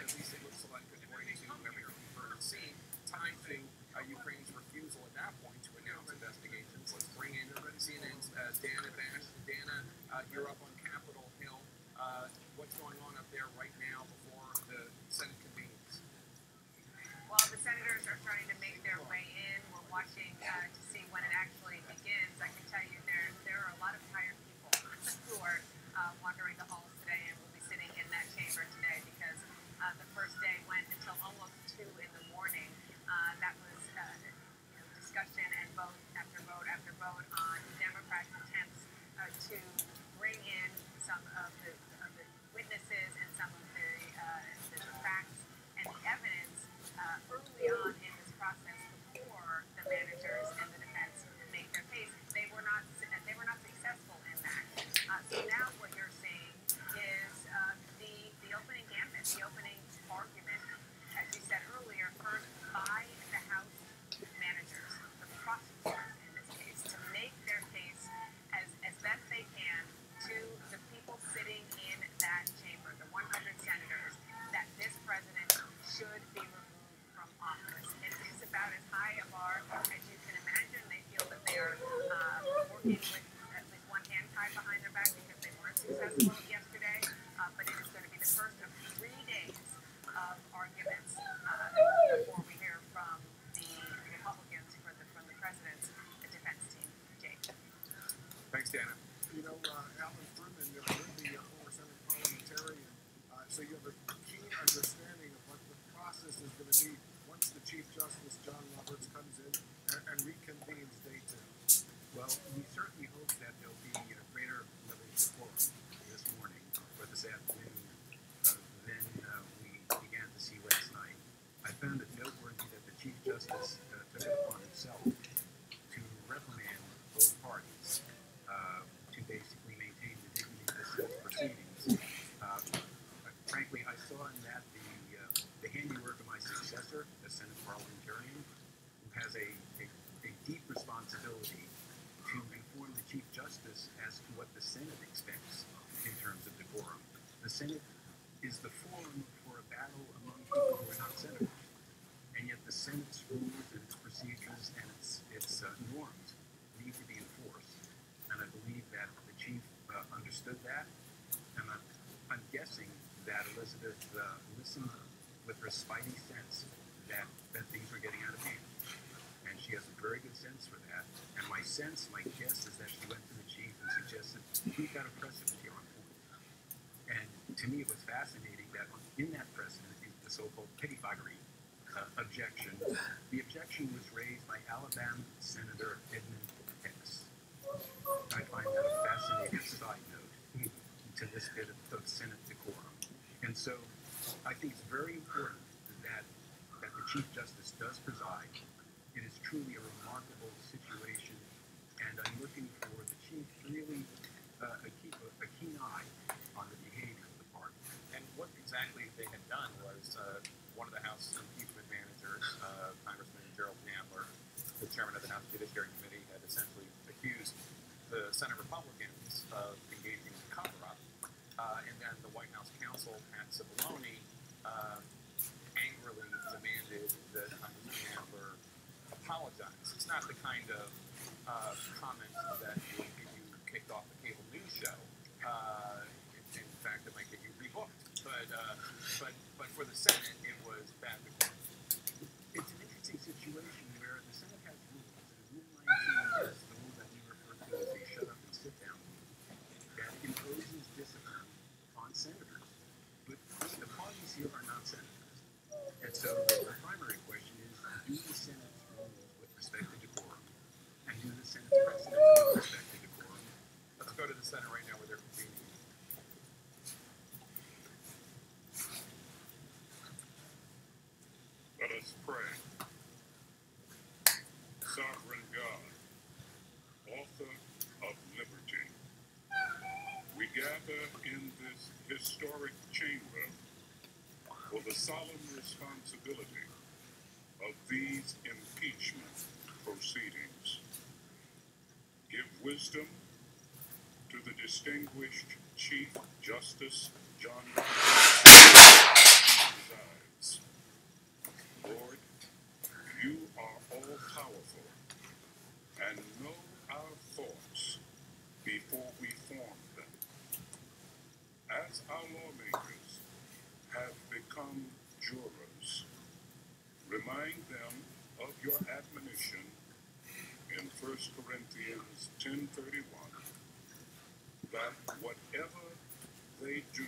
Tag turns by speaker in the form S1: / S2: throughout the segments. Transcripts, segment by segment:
S1: at least it looks like, according to everything we've heard and seen, tied to Ukraine's refusal at that point to announce investigations. Let's bring in CNN's Dana Bash. Dana, you're up on Capitol Hill. What's going on up there right now before the Senate convenes?
S2: Well, the senators are starting to make their way in. We're watching to see when it actually begins. I can tell you there are a lot of tired people who are wandering the halls today and will be sitting in that chamber today because the first day went until almost 2 in the morning. That was discussion and vote after vote after vote on Democrats' attempts to bring in some of the witnesses and some of the facts and the evidence early on in this process before the managers and the defense make their case. They were not successful in that. So now what you're seeing is the opening gambit, the opening argument, as you said earlier, heard by the House managers, the prosecutors in this case, to make their case as best they can to the people sitting in that chamber, the 100 senators, that this president should be removed from office. It is about as high a bar as you can imagine. They feel that they are working with at least one hand tied behind their back because they weren't successful yesterday. But it is going to be the first of 3 days of arguments before we hear from the Republicans from the president's defense team. Jake.
S1: Thanks, Dana.
S3: You know, Alan Furman, you're the former Senate parliamentarian, so you have a keen understanding of what the process is going to be once the Chief Justice, John Roberts, comes in and reconvenes day 2.
S4: Well, we certainly hope that there'll be a greater level of support this morning or this afternoon than we began to see last night. I found it noteworthy that the Chief Justice took it upon himself to reprimand both parties to basically maintain the dignity of the Senate proceedings. Frankly, I saw in that the handiwork of my successor, a Senate parliamentarian, who has a deep responsibility to inform the Chief Justice as to what the Senate expects in terms of decorum. The Senate is the forum for a battle among people who are not senators, and yet the Senate's rules and its procedures and its norms need to be enforced. And I believe that the Chief understood that, and I'm guessing that Elizabeth listened with her spidey sense that things were getting out of hand. And she has a very good sense for that. And my guess is that she went to the Chief and suggested, we've got a precedent here on point. And to me, it was fascinating that in that precedent, the so-called pettifoggery objection, the objection was raised by Alabama Senator Edmund Pettis. I find that a fascinating side note to this bit of Senate decorum. And so I think it's very important that the Chief Justice does preside. It is truly a remarkable situation, and I'm looking for the Chief to really keep a keen eye on the behavior of the party.
S1: And what exactly they had done was one of the House impeachment managers, Congressman Gerald Nadler, the chairman of the House Judiciary Committee, had essentially accused the Senate Republicans of engaging in cover-up. And then the White House counsel, Pat Cipollone, angrily demanded that Congressman Nadler apologize. It's not the kind of comment that will get you kicked off the cable news show. In fact, it might get you rebooked. But for the Senate, it was bad decorum.
S4: It's an interesting situation where the Senate has rules. Rule 19 is the rule that we refer to as a shut up and sit down rule that imposes discipline on senators. But the parties here are not senators. And so the primary question is, do the Senate's rules with respect to decorum, and do the Senate's precedents with respect to decorum?
S1: Let's go to the Senate right now where they're convening.
S5: Let us pray. Sovereign God, author of liberty, we gather in this historic chamber for the solemn responsibility of these impeachment proceedings. Give wisdom to the distinguished Chief Justice John Roberts, jurors, remind them of your admonition in 1 Corinthians 10:31, that whatever they do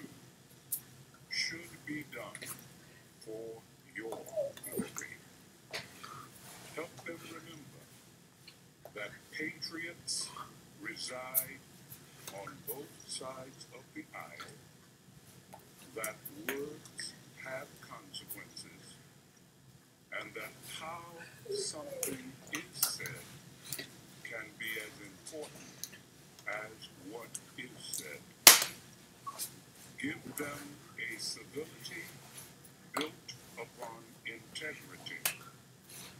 S5: should be done for your glory. Help them remember that patriots reside on both sides of the aisle, that words have consequences, and that how something is said can be as important as what is said. Give them a civility built upon integrity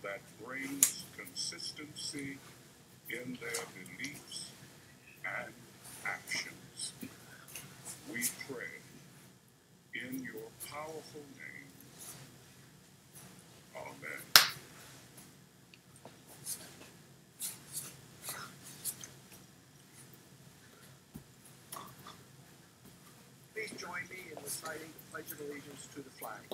S5: that brings consistency in their beliefs and actions. We pray in your powerful name. Amen.
S3: Please join me in reciting the Pledge of Allegiance to the flag.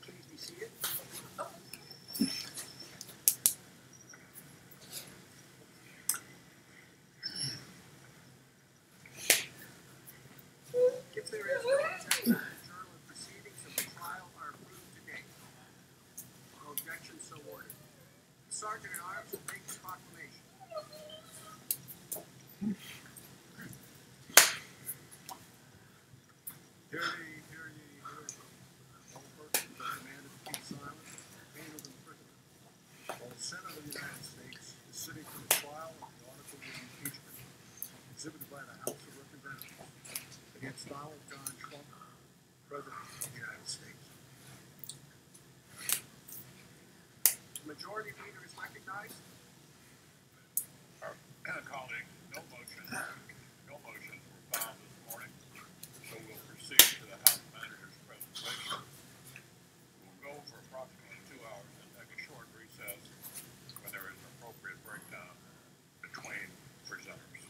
S3: Please be seated. If there is no objection, the journal and proceedings of the trial are approved today. No objection, so ordered. The Sergeant at Arms will make the proclamation. Hear ye, hear ye, hear ye. All persons are commanded to keep silent, pain of imprisonment. While the Senate of the United States is sitting for the trial of the article of impeachment exhibited by the House of Representatives against Donald John Trump, President of the United States. The majority leader is recognized.
S5: Colleagues, no motions were filed this morning, so we'll proceed to the House Manager's presentation. We'll go for approximately 2 hours and take a short recess when there is an appropriate breakdown between presenters.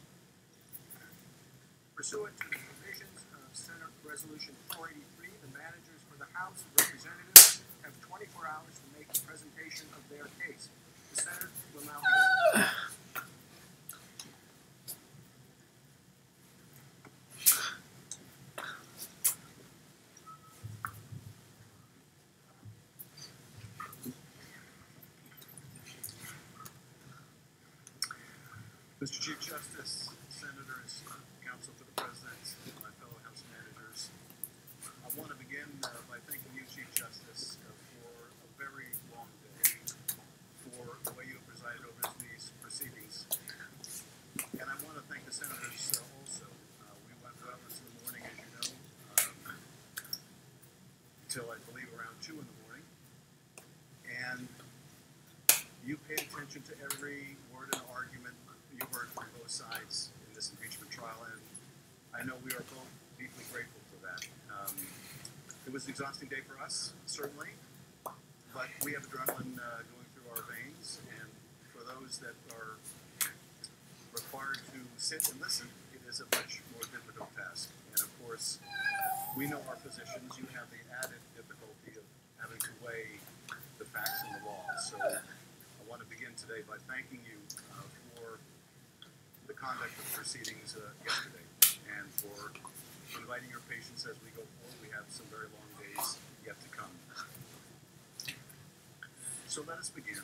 S3: Pursuant to the provisions of Senate Resolution 483, the managers for the House of Representatives have 24 hours to make a presentation of their case. The Senate will now begin. Mr. Chief Justice, Senators, Counsel for the President, my fellow House Managers, I want to begin by thanking you, Chief Justice, for a very long day, for the way you have presided over these proceedings. And I want to thank the Senators also. We went well into the morning, as you know, until I believe around 2 in the morning. And you paid attention to every word and argument you heard from both sides in this impeachment trial, and I know we are both deeply grateful for that. It was an exhausting day for us, certainly, but we have adrenaline going through our veins, and for those that are required to sit and listen, it is a much more difficult task. And of course, we know our positions. You have the added difficulty of having to weigh the facts and the law. So I want to begin today by thanking you for the conduct of the proceedings yesterday, and for inviting your patience as we go forward. We have some very long days yet to come. So let us begin.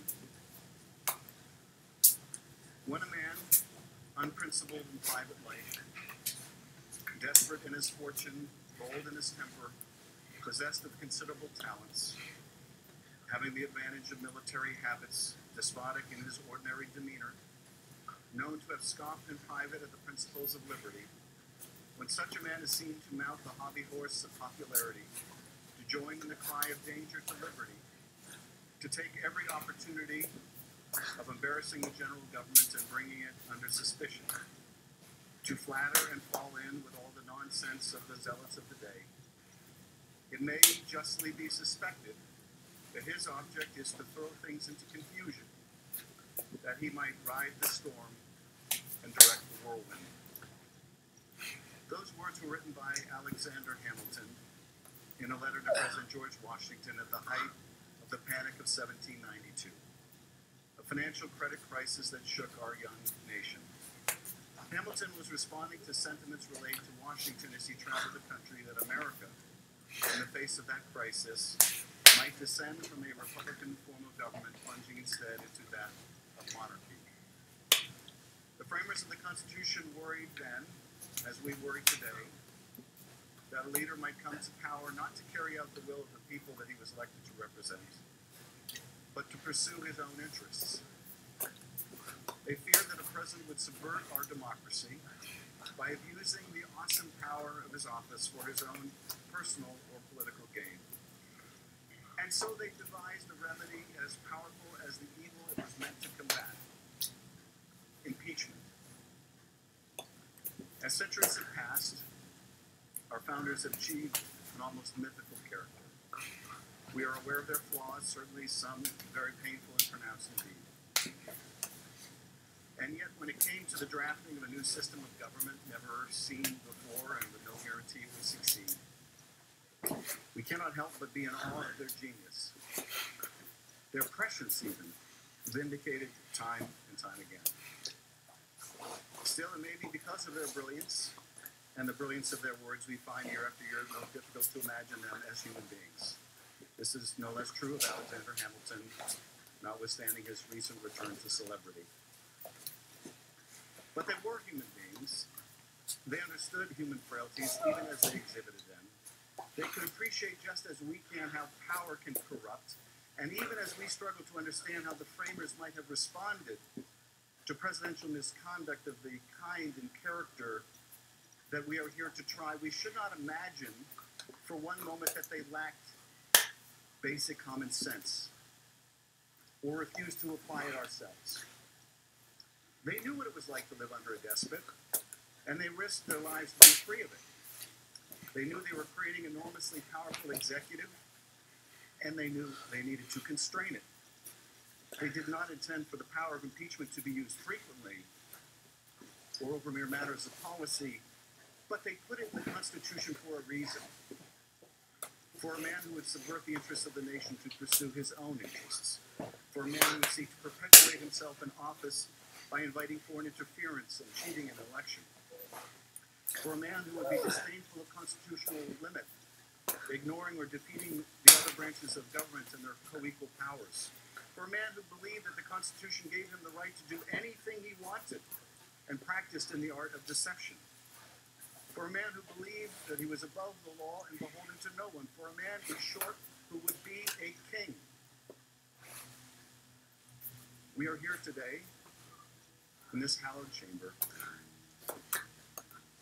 S3: When a man, unprincipled in private life, desperate in his fortune, bold in his temper, possessed of considerable talents, having the advantage of military habits, despotic in his ordinary demeanor, known to have scoffed in private at the principles of liberty, when such a man is seen to mount the hobby horse of popularity, to join in the cry of danger to liberty, to take every opportunity of embarrassing the general government and bringing it under suspicion, to flatter and fall in with all the nonsense of the zealots of the day, it may justly be suspected that his object is to throw things into confusion, that he might ride the storm and direct the whirlwind. Those words were written by Alexander Hamilton in a letter to President George Washington at the height of the Panic of 1792, a financial credit crisis that shook our young nation. Hamilton was responding to sentiments relayed to Washington as he traveled the country that America, in the face of that crisis, might descend from a Republican form of government, plunging instead into that of monarchy. The framers of the Constitution worried then, as we worry today, that a leader might come to power not to carry out the will of the people that he was elected to represent, but to pursue his own interests. They feared that a president would subvert our democracy by abusing the awesome power of his office for his own personal or political gain. And so they devised a remedy as powerful as the evil it was meant to combat: impeachment. As centuries have passed, our founders have achieved an almost mythical character. We are aware of their flaws, certainly some very painful and pronounced indeed. And yet, when it came to the drafting of a new system of government never seen before and with no guarantee it will succeed, we cannot help but be in awe of their genius. Their prescience, even, vindicated time and time again. Still, it may be because of their brilliance and the brilliance of their words we find year after year more difficult to imagine them as human beings. This is no less true of Alexander Hamilton, notwithstanding his recent return to celebrity. But they were human beings. They understood human frailties even as they exhibited them. They could appreciate just as we can how power can corrupt, and even as we struggle to understand how the framers might have responded to presidential misconduct of the kind and character that we are here to try, we should not imagine for one moment that they lacked basic common sense or refused to apply it ourselves. They knew what it was like to live under a despot, and they risked their lives to be free of it. They knew they were creating an enormously powerful executive, and they knew they needed to constrain it. They did not intend for the power of impeachment to be used frequently or over mere matters of policy, but they put it in the Constitution for a reason. For a man who would subvert the interests of the nation to pursue his own interests. For a man who would seek to perpetuate himself in office by inviting foreign interference and cheating an election. For a man who would be disdainful of constitutional limit, ignoring or defeating the other branches of government and their co-equal powers. For a man who believed that the Constitution gave him the right to do anything he wanted and practiced in the art of deception. For a man who believed that he was above the law and beholden to no one. For a man, in short, who would be a king. We are here today in this hallowed chamber,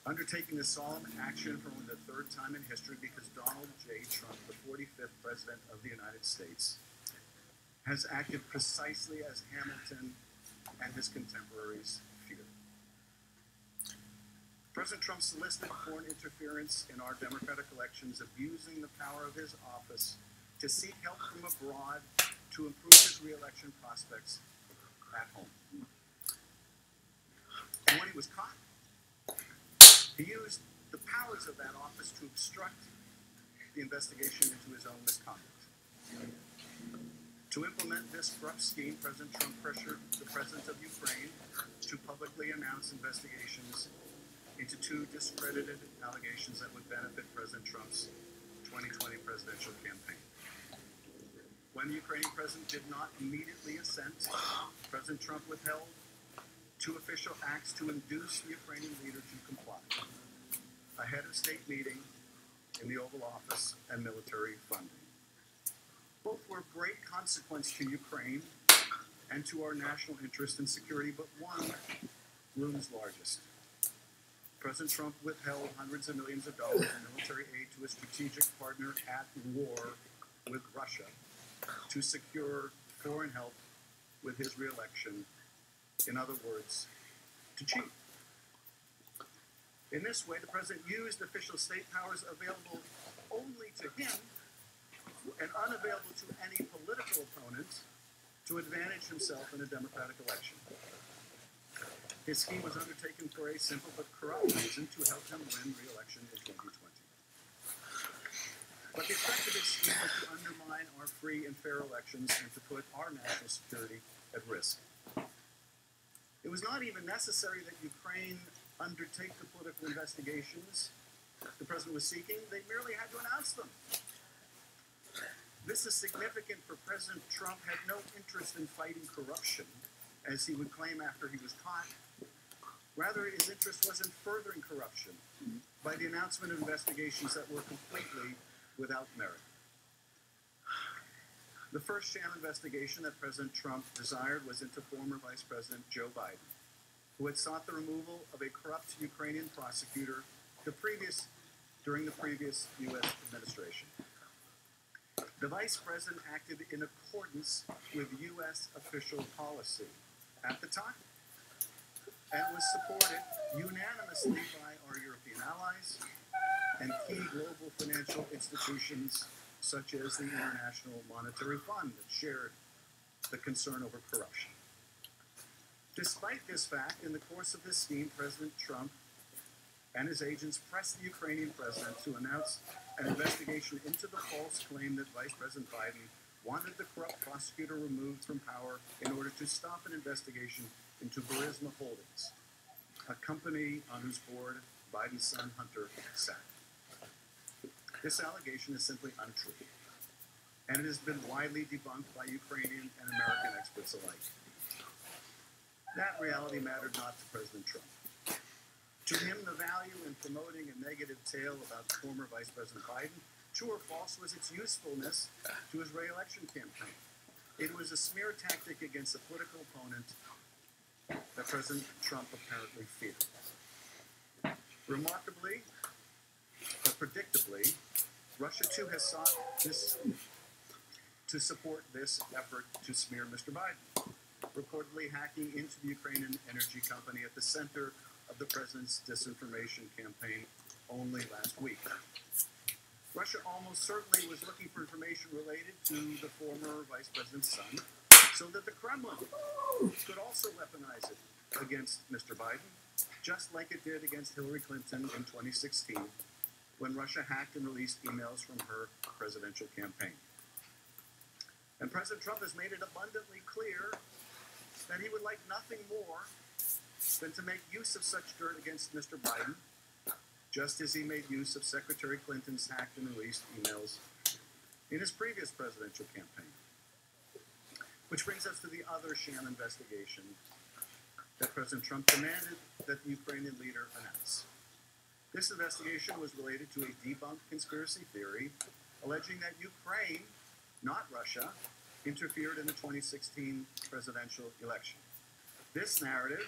S3: undertaking this solemn action for only the third time in history because Donald J. Trump, the 45th President of the United States, has acted precisely as Hamilton and his contemporaries feared. President Trump solicited foreign interference in our democratic elections, abusing the power of his office to seek help from abroad to improve his re-election prospects at home. And when he was caught, he used the powers of that office to obstruct the investigation into his own misconduct. To implement this corrupt scheme, President Trump pressured the President of Ukraine to publicly announce investigations into two discredited allegations that would benefit President Trump's 2020 presidential campaign. When the Ukrainian president did not immediately assent, President Trump withheld two official acts to induce the Ukrainian leader to comply: a head of state meeting in the Oval Office and military funding. Both were of great consequence to Ukraine and to our national interest and security, but one looms largest. President Trump withheld hundreds of millions of dollars in military aid to a strategic partner at war with Russia to secure foreign help with his re-election. In other words, to cheat.
S6: In this way, the president used official state powers available only to him and unavailable to any political opponent to advantage himself in a democratic election. His scheme was undertaken for a simple but corrupt reason: to help him win re-election in 2020. But the effect of his scheme was to undermine our free and fair elections and to put our national security at risk. It was not even necessary that Ukraine undertake the political investigations the president was seeking. They merely had to announce them. This is significant, for President Trump had no interest in fighting corruption, as he would claim after he was caught. Rather, his interest was in furthering corruption by the announcement of investigations that were completely without merit. The first sham investigation that President Trump desired was into former Vice President Joe Biden, who had sought the removal of a corrupt Ukrainian prosecutor during the previous U.S. administration. The Vice President acted in accordance with U.S. official policy at the time and was supported unanimously by our European allies and key global financial institutions such as the International Monetary Fund that shared the concern over corruption. Despite this fact, in the course of this scheme, President Trump and his agents pressed the Ukrainian president to announce an investigation into the false claim that Vice President Biden wanted the corrupt prosecutor removed from power in order to stop an investigation into Burisma Holdings, a company on whose board Biden's son Hunter sat. This allegation is simply untrue, and it has been widely debunked by Ukrainian and American experts alike. That reality mattered not to President Trump. To him, the value in promoting a negative tale about former Vice President Biden, true or false, was its usefulness to his re-election campaign. It was a smear tactic against a political opponent that President Trump apparently feared. Remarkably, but predictably, Russia too has sought to support this effort to smear Mr. Biden, reportedly hacking into the Ukrainian energy company at the center of the president's disinformation campaign only last week. Russia almost certainly was looking for information related to the former vice president's son, so that the Kremlin could also weaponize it against Mr. Biden, just like it did against Hillary Clinton in 2016, when Russia hacked and released emails from her presidential campaign. And President Trump has made it abundantly clear that he would like nothing more than to make use of such dirt against Mr. Biden, just as he made use of Secretary Clinton's hacked and released emails in his previous presidential campaign. Which brings us to the other sham investigation that President Trump demanded that the Ukrainian leader announce. This investigation was related to a debunked conspiracy theory alleging that Ukraine, not Russia, interfered in the 2016 presidential election. This narrative,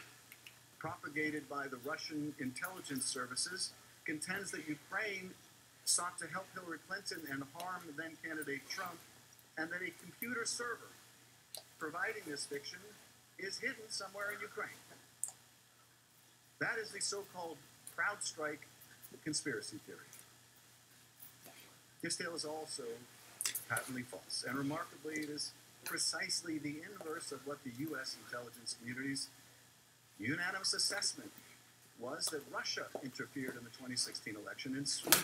S6: propagated by the Russian intelligence services, contends that Ukraine sought to help Hillary Clinton and harm then-candidate Trump, and that a computer server providing this fiction is hidden somewhere in Ukraine. That is the so-called CrowdStrike conspiracy theory. This tale is also patently false, and remarkably, it is precisely the inverse of what the U.S. intelligence community's unanimous assessment was, that Russia interfered in the 2016 election in swooping